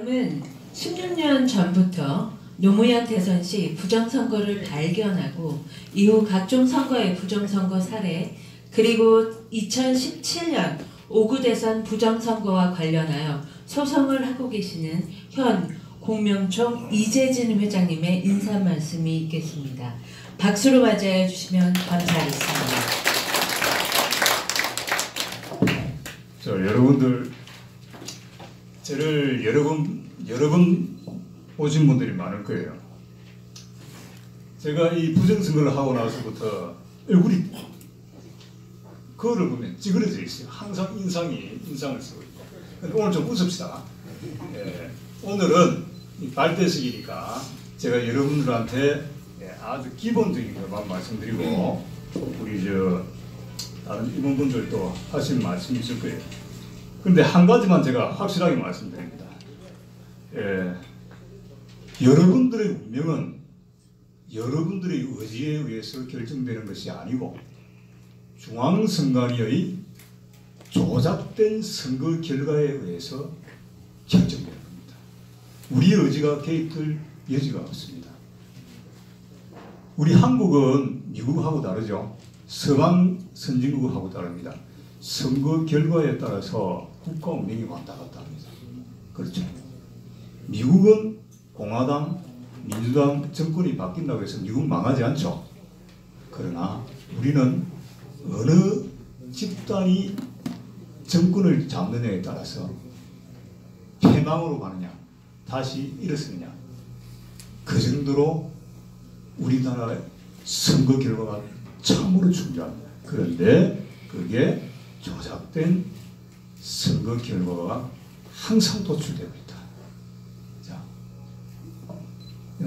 다음은 16년 전부터 노무현 대선 시 부정선거를 발견하고 이후 각종 선거의 부정선거 사례, 그리고 2017년 5구 대선 부정선거와 관련하여 소송을 하고 계시는 현 공명총 이재진 회장님의 인사 말씀이 있겠습니다. 박수로 맞이해 주시면 감사하겠습니다. 여러분들, 저를 여러 번 오신 분들이 많을 거예요. 제가 이 부정선거를 하고 나서부터 얼굴이 거울을 보면 찌그러져 있어요. 항상 인상을 쓰고 있고. 근데 오늘 좀 웃읍시다. 오늘은 발대식이니까 제가 여러분들한테 아주 기본적인 것만 말씀드리고, 우리 다른 임원분들도 하신 말씀이 있을 거예요. 근데 한 가지만 제가 확실하게 말씀드립니다. 여러분들의 운명은 여러분들의 의지에 의해서 결정되는 것이 아니고 중앙선관위의 조작된 선거 결과에 의해서 결정되는 겁니다. 우리의 의지가 개입될 여지가 없습니다. 우리 한국은 미국하고 다르죠. 서방 선진국하고 다릅니다. 선거 결과에 따라서 국가 운명이 왔다 갔다 합니다. 그렇죠. 미국은 공화당, 민주당 정권이 바뀐다고 해서 미국 망하지 않죠. 그러나 우리는 어느 집단이 정권을 잡느냐에 따라서 패망으로 가느냐, 다시 일어서느냐, 그 정도로 우리나라의 선거 결과가 참으로 중요합니다. 그런데 그게 조작된 선거 결과가 항상 도출되고 있다. 자,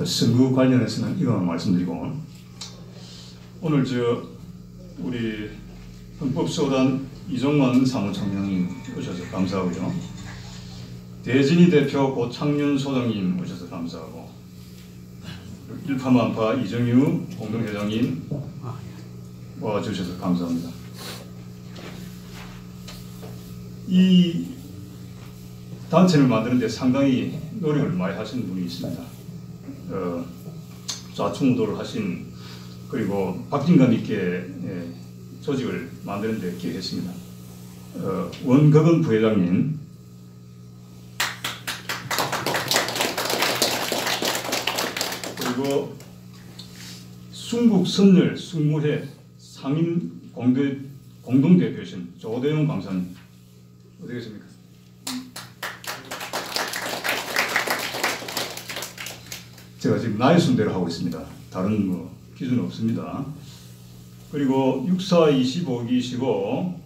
선거 관련해서는 이것만 말씀드리고, 오늘 우리 헌법소단 이종만 사무총장님 오셔서 감사하고요. 대진이 대표 고창윤 소장님 오셔서 감사하고, 일파만파 이정유 공동회장님 와주셔서 감사합니다. 이 단체를 만드는데 상당히 노력을 많이 하신 분이 있습니다. 좌충우돌을 하신, 그리고 박진감 있게 조직을 만드는데 기여했습니다. 원gov은 부회장님, 그리고 순국선열 숙무회 상임 공동대표이신 조대용 강사님, 어디 계십니까? 제가 지금 나이 순대로 하고 있습니다. 다른 기준 없습니다. 그리고 6425기시고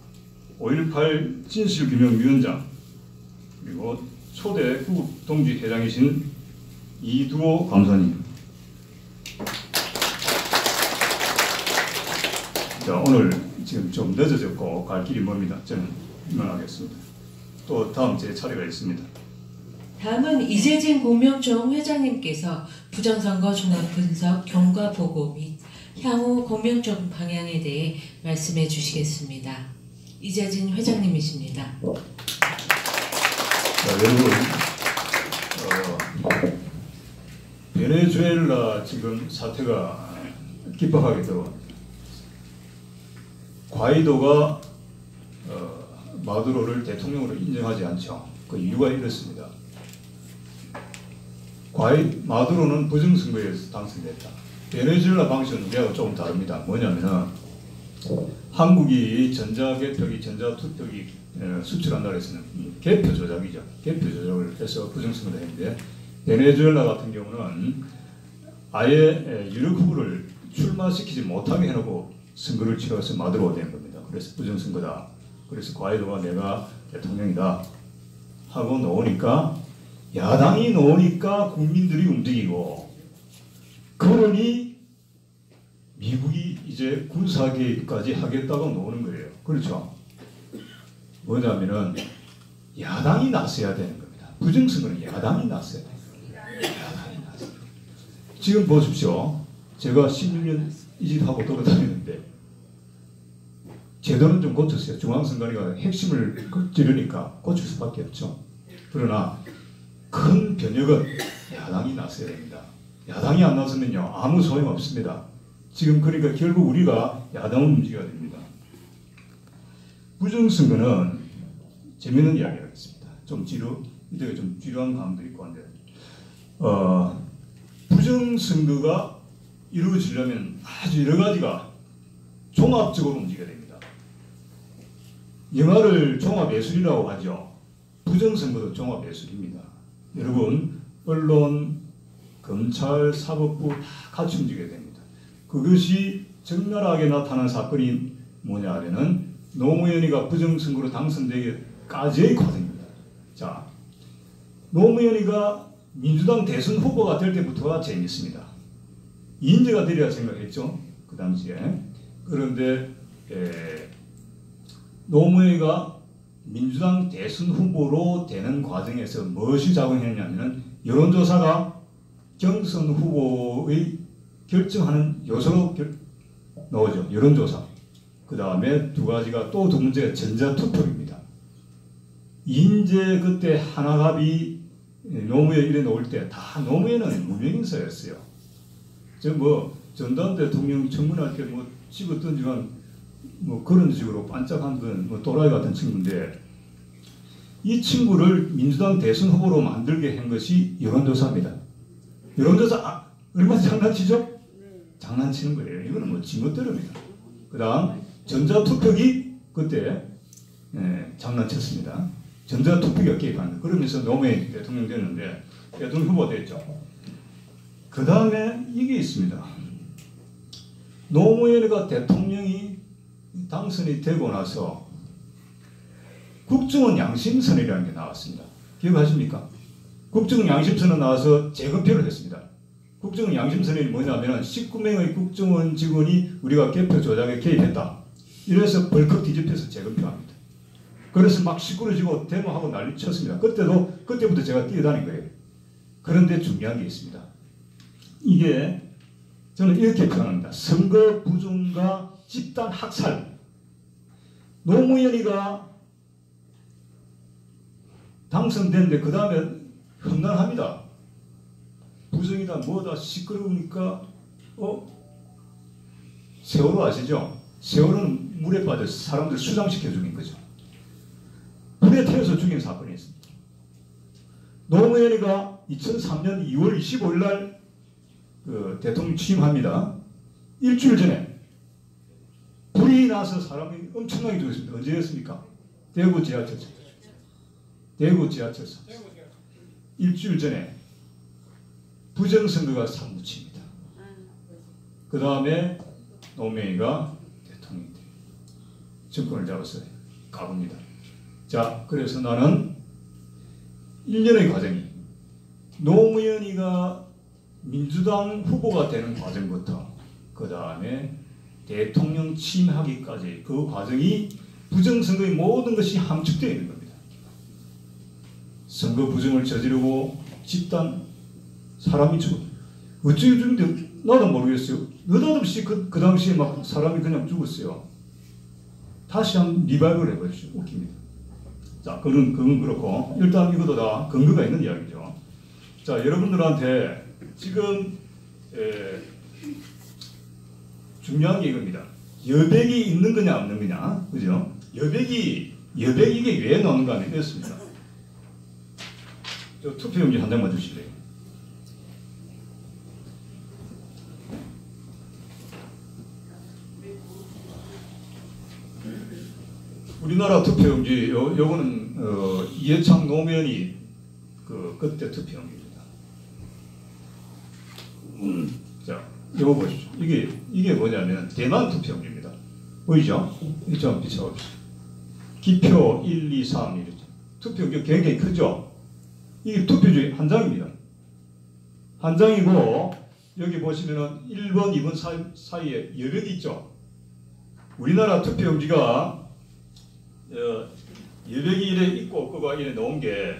5.18 진실규명위원장, 그리고 초대 구국동지 회장이신 이두호 감사님. 자, 오늘 지금 좀 늦어졌고 갈 길이 멉니다. 저는 이만하겠습니다. 또 다음 제 차례가 있습니다. 다음은 이재진 공명총 회장님께서 부정선거 종합분석 경과 보고 및 향후 공명총 방향에 대해 말씀해 주시겠습니다. 이재진 회장님이십니다. 자, 여러분, 베네수엘라 지금 사태가 긴박하게 들어갑니다. 과이도가 마두로를 대통령으로 인정하지 않죠. 그 이유가 이렇습니다. 마두로는 부정선거에서 당선됐다. 베네수엘라 방식은 우리하고 조금 다릅니다. 뭐냐면은 한국이 전자개표기, 전자투표기 수출한다고 해서는 개표 조작이죠. 개표 조작을 해서 부정선거를 했는데, 베네수엘라 같은 경우는 아예 유력 후보를 출마시키지 못하게 해놓고 선거를 치러서 마두로가 된 겁니다. 그래서 부정선거다. 그래서 과이도가 내가 대통령이다 하고 놓으니까, 야당이 놓으니까 국민들이 움직이고, 그러니 미국이 이제 군사개입까지 하겠다고 놓는 거예요. 그렇죠? 뭐냐면은 야당이 나서야 되는 겁니다. 부정선거는 야당이 나서야 돼요. 야당이 나서. 지금 보십시오. 제가 16년 이 집 하고 돌아다니는데 제도는 좀 고쳤어요. 중앙선관위가 핵심을 찌르니까 고칠 수밖에 없죠. 그러나 큰 변혁은 야당이 나서야 됩니다. 야당이 안 나서면요 아무 소용 없습니다. 지금 그러니까 결국 우리가 야당을 움직여야 됩니다. 부정선거는 재밌는 이야기가 있습니다. 이때가 좀 지루한 감도 있고 한데 부정선거가 이루어지려면 아주 여러 가지가 종합적으로 움직여야 됩니다. 영화를 종합예술이라고 하죠. 부정선거도 종합예술입니다. 여러분 언론, 검찰, 사법부 다 같이 움직여야 됩니다. 그것이 적나라하게 나타난 사건이 뭐냐 하면은 노무현이가 부정선거로 당선되기까지의 과정입니다. 자, 노무현이가 민주당 대선 후보가 될 때부터가 재밌습니다. 인재가 되리라 생각했죠. 그 당시에. 그런데 노무현이가 민주당 대선 후보로 되는 과정에서 무엇이 작용했냐면 여론조사가 경선 후보의 결정하는 요소로 나오죠. 여론조사. 그 다음에 두 가지가 또 두 문제가 전자투표입니다. 인재 그때 하나갑이 노무현 이래 놓을 때 다 노무현은 무명인사였어요. 전두환 대통령 청문할 때 집어 던지면 그런 식으로 반짝한 건 또라이 같은 친구인데 이 친구를 민주당 대선 후보로 만들게 한 것이 여론조사입니다. 여론조사 얼마나 장난치죠? 장난치는 거예요. 이거는 지멋대로입니다. 그 다음 전자투표기 그때 장난쳤습니다. 전자투표기가 개입한다. 그러면서 노무현 대통령 됐는데 대통령 후보 됐죠. 그 다음에 이게 있습니다. 노무현이가 대통령이 당선이 되고 나서 국정원 양심선이라는 게 나왔습니다. 기억하십니까? 국정원 양심선은 나와서 재검표를 했습니다. 국정원 양심선이 뭐냐면 19명의 국정원 직원이 우리가 개표 조작에 개입했다. 이래서 벌컥 뒤집혀서 재검표합니다. 그래서 막 시끄러지고 데모하고 난리 쳤습니다. 그때부터 제가 뛰어다닌 거예요. 그런데 중요한 게 있습니다. 이게 저는 이렇게 표현합니다. 선거 부정과 집단 학살. 노무현이가 당선됐는데 그 다음에 험난합니다. 부정이다 뭐다 시끄러우니까 세월호 아시죠? 세월호는 물에 빠져 사람들 수장시켜 죽인 거죠. 불에 태워서 죽인 사건이 있습니다. 노무현이가 2003년 2월 25일 날 대통령 취임합니다. 일주일 전에 불이 나서 사람이 엄청나게 죽었습니다. 언제였습니까? 대구 지하철에서. 일주일 전에 부정선거가 사무칩니다. 그 다음에 노무현이가 대통령이 돼요. 정권을 잡아서 가봅니다. 자, 그래서 나는 1년의 과정이 노무현이가 민주당 후보가 되는 과정부터 그 다음에 대통령 취임하기까지 그 과정이 부정선거의 모든 것이 함축되어 있는 겁니다. 선거 부정을 저지르고 집단 사람이 죽어. 어찌 죽는데 나도 모르겠어요. 느닷없이 그 당시에 막 사람이 그냥 죽었어요. 다시 한번 리바이벌 해보십시오. 웃깁니다. 자, 그건 그렇고 일단 이것도 다 근거가 있는 이야기죠. 자, 여러분들한테 지금 중요한 게 이겁니다. 여백이 있는 거냐 없는 거냐, 그죠? 여백이 이게 왜 나오는가 하면 이렇습니다. 저 투표용지 한 장만 주실래요? 우리나라 투표용지 요거는 이해창 노무현이 그때 투표용지입니다. 자, 요거 보십시오. 이게 뭐냐면 대만 투표용지입니다. 보이죠? 이쪽 한번 비춰봅시다. 기표 1, 2, 3 이렇게 투표용지 굉장히 크죠? 이게 투표용지 한 장입니다. 한 장이고 여기 보시면은 1번, 2번 사이에 여백이 있죠? 우리나라 투표용지가 여백이 이래 있고 없고가 이래 놓은 게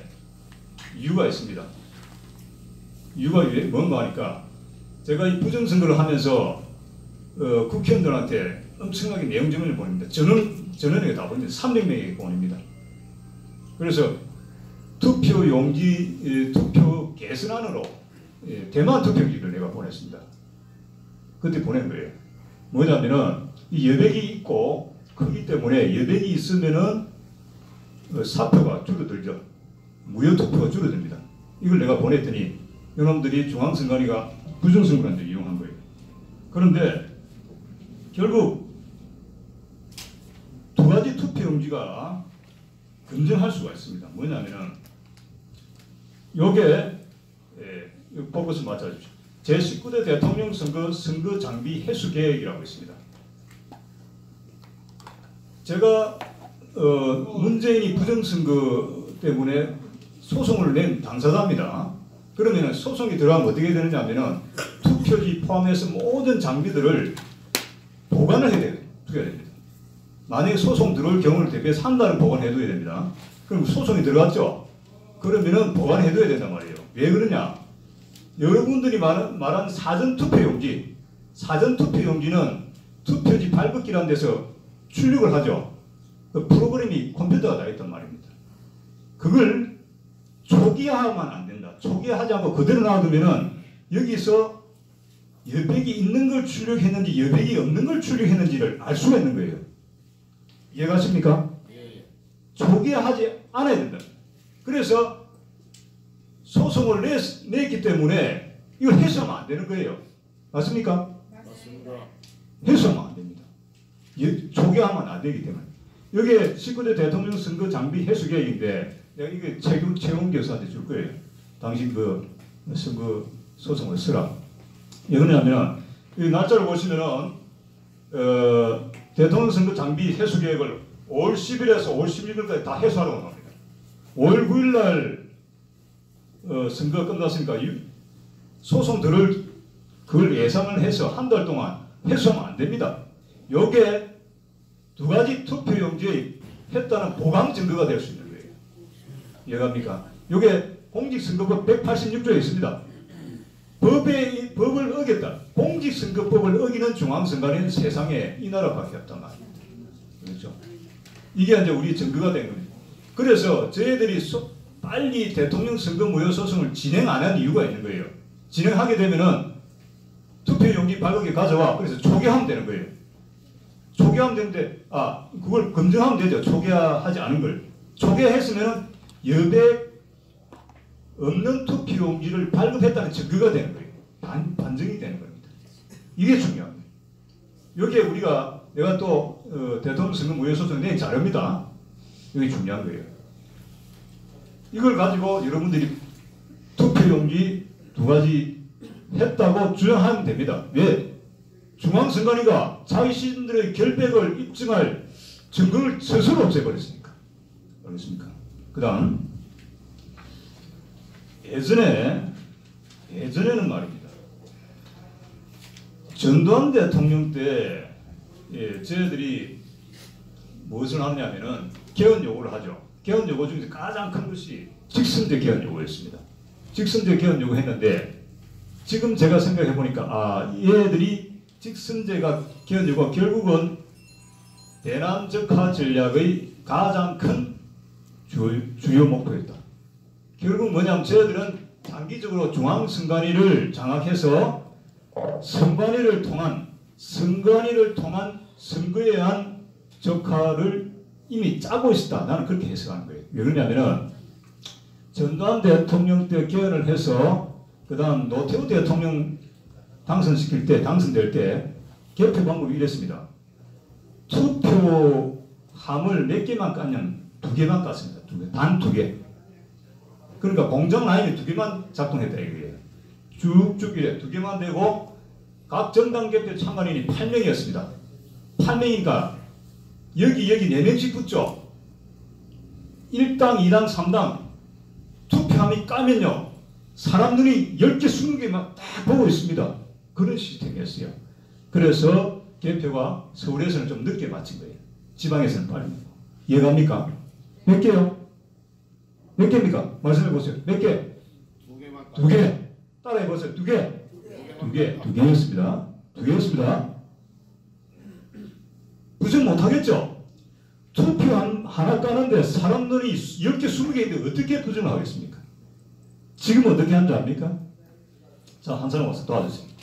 이유가 있습니다. 이유가 뭔가 하니까 제가 이 부정선거를 하면서 국회의원들한테 엄청나게 내용증을 보냅니다. 전원에게 다 보냅니다. 300명에게 보냅니다. 그래서 투표 용지 투표 개선안으로 대만 투표용지를 내가 보냈습니다. 그때 보낸 거예요. 뭐냐면은 이 여백이 있고 크기 때문에 여백이 있으면은 사표가 줄어들죠. 무효투표가 줄어듭니다. 이걸 내가 보냈더니 이놈들이 중앙선관위가 부정선거란데 이용한 거예요. 그런데 결국 두 가지 투표용지가 검증할 수가 있습니다. 뭐냐면은 요게 포커스 맞춰주십시오. 제19대 대통령 선거 장비 해수 계획이라고 있습니다. 제가 문재인이 부정선거 때문에 소송을 낸 당사자입니다. 그러면 소송이 들어가면 어떻게 되느냐 하면은 투표지 포함해서 모든 장비들을 보관을 해야 됩니다. 만약에 소송 들어올 경우를 대비해서 한 달은 보관해둬야 됩니다. 그럼 소송이 들어갔죠? 그러면은 보관해둬야 된단 말이에요. 왜 그러냐? 여러분들이 말한 사전투표용지, 사전투표용지는 투표지 발급기라는 데서 출력을 하죠. 그 프로그램이 컴퓨터가 다 있단 말입니다. 그걸 초기화하면 안 된다. 초기화하지 않고 그대로 놔두면은 여기서 여백이 있는 걸 출력했는지 여백이 없는 걸 출력했는지를 알 수가 있는 거예요. 이해가십니까? 예. 초기화하지 않아야 된다. 그래서 소송을 냈기 때문에 이걸 해소하면 안 되는 거예요. 맞습니까? 맞습니다. 해소하면 안 됩니다. 초기화하면 안 되기 때문에. 여기에 19대 대통령 선거 장비 해소 계획인데 내가 이게 최훈 교수한테 줄 거예요. 당신 그 선거 소송을 쓰라. 왜 그러냐면 이 날짜를 보시면은 대통령 선거 장비 해소 계획을 5월 10일에서 5월 16일까지 다 해소하라고 합니다. 5월 9일 날 선거 끝났으니까 소송 들을 그걸 예상을 해서 한 달 동안 해소하면 안 됩니다. 요게 두 가지 투표용지에 했다는 보강 증거가 될 수 있는 거예요. 이해갑니까? 요게 공직선거법 186조에 있습니다. 법을 어겼다. 공직선거법을 어기는 중앙선관위는 세상에 이 나라밖에 없단 말입니다. 그렇죠? 이게 이제 우리 증거가 된 겁니다. 그래서 저희들이 빨리 대통령 선거 무효 소송을 진행 안 한 이유가 있는 거예요. 진행하게 되면은 투표용지 발급기 가져와. 그래서 초기화하면 되는 거예요. 초기화하면 되는데 그걸 검증하면 되죠. 초기화하지 않은 걸. 초기화했으면은 여백 없는 투표용지를 발급했다는 증거가 되는 거예요. 반증이 되는 겁니다. 이게 중요합니다. 여기에 내가 또 대통령 선거 무효 소송 낸 자료입니다. 이게 중요한 거예요. 이걸 가지고 여러분들이 투표용지 두 가지 했다고 주장하면 됩니다. 왜? 중앙선관위가 자신들의 결백을 입증할 증거를 스스로 없애버렸으니까. 알겠습니까? 그 다음 예전에는 말입니다. 전두환 대통령 때 저희들이 무엇을 하느냐면은 개헌 요구를 하죠. 개헌 요구 중에서 가장 큰 것이 직선제 개헌 요구였습니다. 직선제 개헌 요구했는데 지금 제가 생각해 보니까 얘들이 직선제가 개헌 요구가 결국은 대남적화 전략의 가장 큰 주요 목표였다. 결국 뭐냐면 저희들은 장기적으로 중앙선관위를 장악해서 선관위를 통한 선거에 의한 적화를 이미 짜고 있었다. 나는 그렇게 해석하는 거예요. 왜 그러냐면은 전두환 대통령 때 개헌을 해서 그 다음 노태우 대통령 당선될 때 개표 방법이 이랬습니다. 투표함을 몇 개만 깠냐면 2개만 깠습니다. 단 2개. 그러니까 공정 라인이 2개만 작동했다 이거예요. 쭉쭉 이래 2개만 되고 각 정당 개표 참관인이 8명이었습니다. 8명이니까 여기 4명씩 붙죠. 1당, 2당, 3당 투표함이 까면요. 사람 눈이 10개, 20개만 딱 보고 있습니다. 그런 시스템이었어요. 그래서 개표가 서울에서는 좀 늦게 마친 거예요. 지방에서는 빨리. 이해갑니까? 몇 개요? 몇 개입니까? 말씀해 보세요. 몇 개? 2개만. 2개. 따라해 보세요. 2개. 2개였습니다. 2개였습니다. 부정 못하겠죠? 투표 하나 까는데 사람들이 10개, 20개인데 어떻게 부정을 하겠습니까? 지금 어떻게 하는 줄 압니까? 자, 한 사람 와서 도와주세요.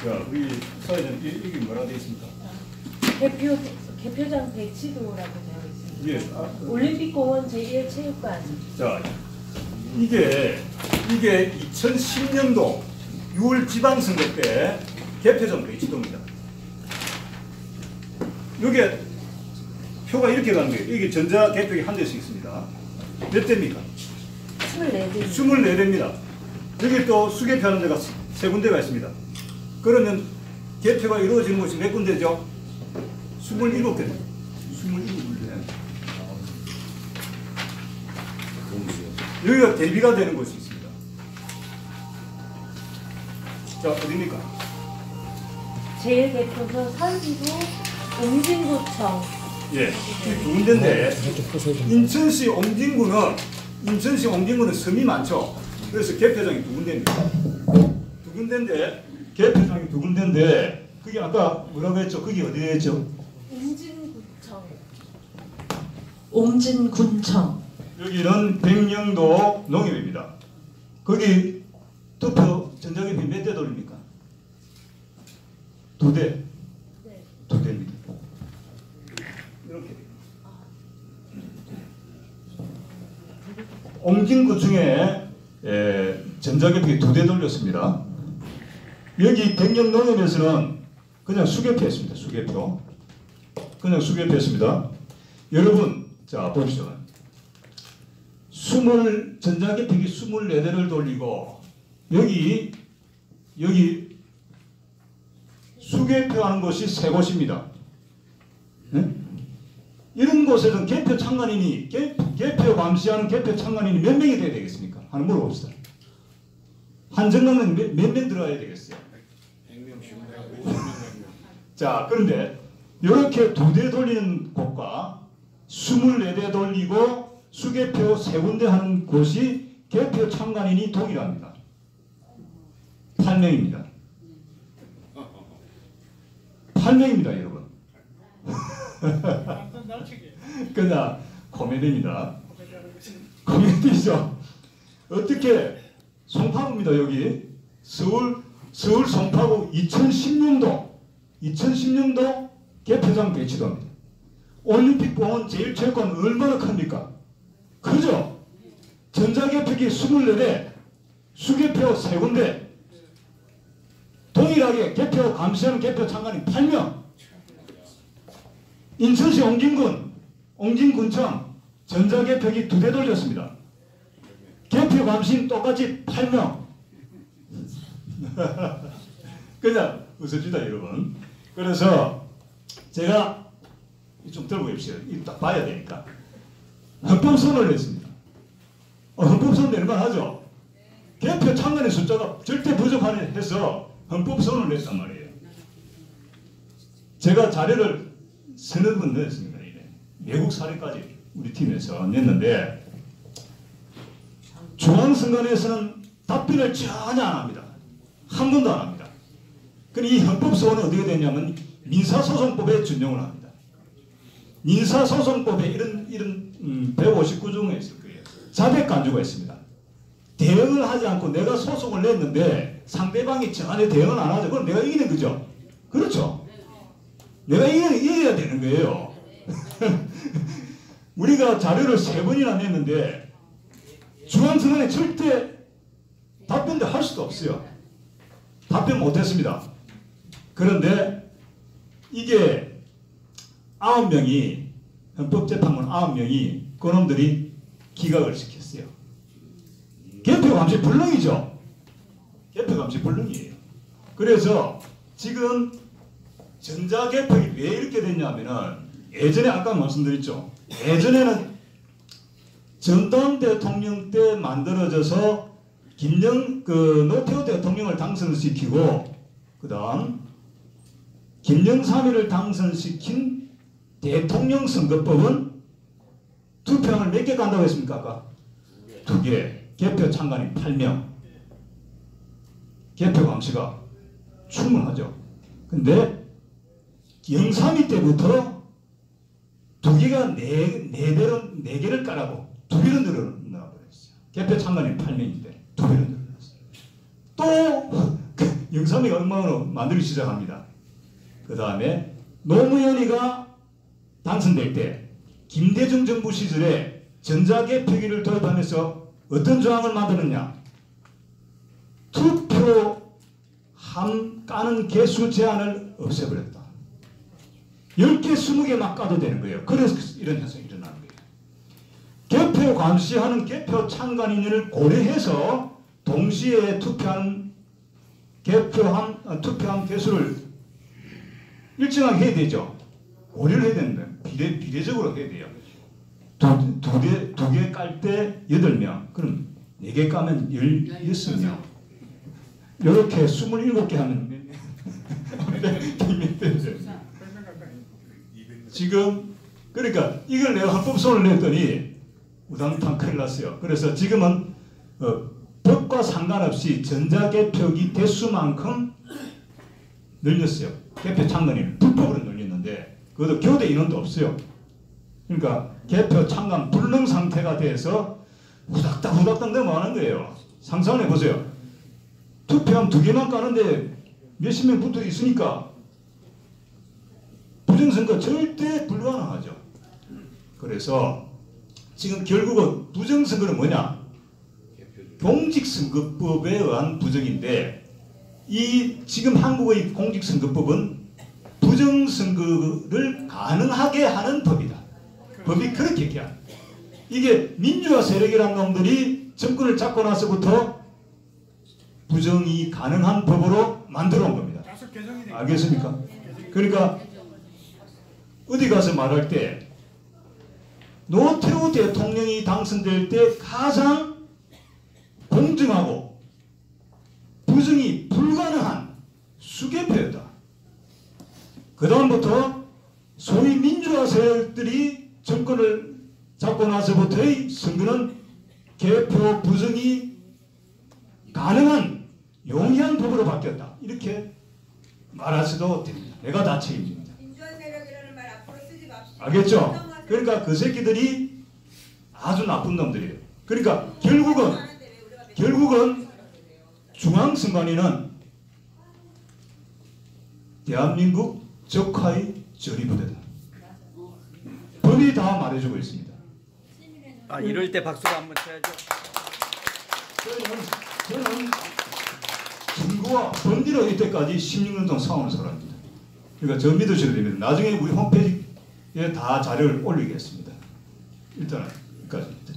자, 우리 사회는 이게 뭐라 되어 있습니까? 개표장 배치도라고 되어 있습니다. 예. 올림픽공원 제1체육관. 자, 이게 2010년도 6월 지방선거 때 개표장 배치도입니다. 이게 표가 이렇게 가는 거예요. 이게 전자 개표기 한 대씩 있습니다. 몇 대입니까? 24대. 24대입니다. 여기 또 수개표하는 데가 세 군데가 있습니다. 그러면 개표가 이루어지는 곳이 몇 군데죠? 27개. 27군데. 여기가 대비가 되는 곳이 있습니다. 자, 어디입니까? 제1개표소 설비도 옹진구청. 예, 이 두 군데인데 인천시 옹진구는 섬이 많죠. 그래서 개표장이 두 군데입니다. 두 군데인데 개표장이 두 군데인데 그게 아까 뭐라고 했죠? 그게 어디였죠? 옹진군청. 여기는 백령도 농협입니다. 거기 투표 전자개표 몇 대 돌립니까? 두 대. 네. 두 대입니다. 이렇게. 옹진구청에 전자개표기 두 대 돌렸습니다. 여기 백령농협에서는 그냥 수개표했습니다. 수개표. 그냥 수개표했습니다. 여러분, 자, 보십시오. 전자개표기 24대를 돌리고, 여기 수개표하는 곳이 세 곳입니다. 네? 이런 곳에는 개표 참관인이, 개표 감시하는 개표 참관인이 몇 명이 돼야 되겠습니까? 한번 물어봅시다. 한정강은 몇 명 들어야 되겠어요? 100명, 50명. 자, 그런데 이렇게 두 대 돌리는 곳과 24대 돌리고 수개표 세 군데 하는 곳이 개표 참관인이 동일합니다. 8명입니다. 8명입니다, 여러분. 그냥 코미디입니다. 코미디죠. 어떻게 송파구입니다. 여기 서울 송파구 2010년도 개표장 배치도입니다. 올림픽공원 제1체육관 얼마나 큽니까? 그죠? 전자개표기 24대, 수개표 3군데, 동일하게 개표 감시하는 개표 참관인 8명. 인천시 옹진군청 전자개표기 2대 돌렸습니다. 개표 감시인 똑같이 8명. 그냥 웃읍시다, 여러분. 그래서 제가 좀 들고 계십시오. 이거 딱 봐야 되니까. 헌법선언을 했습니다. 헌법선언 낼만 하죠? 개표 참관의 숫자가 절대 부족하네 해서 헌법선언을 냈단 말이에요. 제가 자료를 서너 번 냈습니다. 외국 사례까지 우리 팀에서 냈는데 중앙선관위에서는 답변을 전혀 안 합니다. 한 번도 안 합니다. 그럼 이 헌법소원은 어떻게 되냐면 민사소송법에 준용을 합니다. 민사소송법에 이런 159조가 있을 거예요. 자백간주가 있습니다. 대응을 하지 않고 내가 소송을 냈는데 상대방이 전혀 대응을 안 하죠. 그럼 내가 이기는 거죠. 그렇죠. 내가 이겨야 되는 거예요. 우리가 자료를 3번이나 냈는데 중앙선관위 절대 답변도 할 수도 없어요. 답변 못했습니다. 그런데 이게 9명이 헌법재판관 9명이 그놈들이 기각을 시켰어요. 개표감시 불능이죠. 개표감시 불능이에요. 그래서 지금 전자개표기 왜 이렇게 됐냐면은 예전에 아까 말씀드렸죠. 예전에는 전두환 대통령 때 만들어져서 노태우 대통령을 당선시키고 그다음 김영삼이를 당선시킨 대통령 선거법은 투표함을 몇 개 간다고 했습니까? 아까? 2개. 개표 참관인 8명. 개표 감시가 충분하죠. 근데 영삼이 때부터 2개가 4개를 까라고 2배로 늘어나버렸어요. 개표 참관인 8명인데 2배로 늘어났어요. 또 영삼이가 엉망으로 만들기 시작합니다. 그 다음에 노무현이가 당선될 때 김대중 정부 시절에 전자개표기를 도입하면서 어떤 조항을 만드느냐. 투표함 까는 개수 제한을 없애버렸다. 10개, 20개 막 까도 되는 거예요. 그래서 이런 현상이 일어나는 거예요. 개표 감시하는 개표 참관인을 고려해서 동시에 투표한 개수를 일정하게 해야 되죠. 고려를 해야 되는데 비례적으로 해야 돼요. 두 개 깔 때 8명, 그럼 4개 까면 16명. 이렇게 27개 하면 지금 그러니까 이걸 내가 헌법소원을 냈더니 우당탕 큰일 났어요. 그래서 지금은 법과 상관없이 전자개표기 대수만큼 늘렸어요. 개표 참관인을 불법으로 늘렸는데 그것도 교대 인원도 없어요. 그러니까 개표 참관 불능 상태가 돼서 후닥닥 넘어가는 거예요. 상상을 해보세요. 투표함 2개만 까는데 몇십 명 붙어 있으니까 부정선거 절대 불가능하죠. 그래서 지금 결국은 부정선거는 뭐냐? 공직선거법에 의한 부정인데 이 지금 한국의 공직선거법은 부정선거를 가능하게 하는 법이다. 법이 그렇게 얘기합니다. 이게 민주화 세력이라는 놈들이 정권을 잡고 나서부터 부정이 가능한 법으로 만들어 온 겁니다. 알겠습니까? 그러니까 어디 가서 말할 때 노태우 대통령이 당선될 때 가장 공정하고 부정이 불가능한 수개표였다. 그 다음부터 소위 민주화 세력들이 정권을 잡고 나서부터의 선거는 개표 부정이 가능한 용이한 법으로 바뀌었다. 이렇게 말하셔도 됩니다. 내가 다 책임집니다. 민주화 세력이라는 말 앞으로 쓰지 맙시다. 알겠죠? 그러니까 그 새끼들이 아주 나쁜 놈들이에요. 그러니까 결국은 중앙선관위는 대한민국 적화의 전위부대다. 법이 다 말해주고 있습니다. 이럴 때 박수를 한번 쳐야죠. 저는 증거와 본디로 이때까지 16년 동안 상황을 살았습니다. 그러니까 저 믿으셔도 됩니다. 나중에 우리 홈페이지에 다 자료를 올리겠습니다. 일단은 여기까지입니다.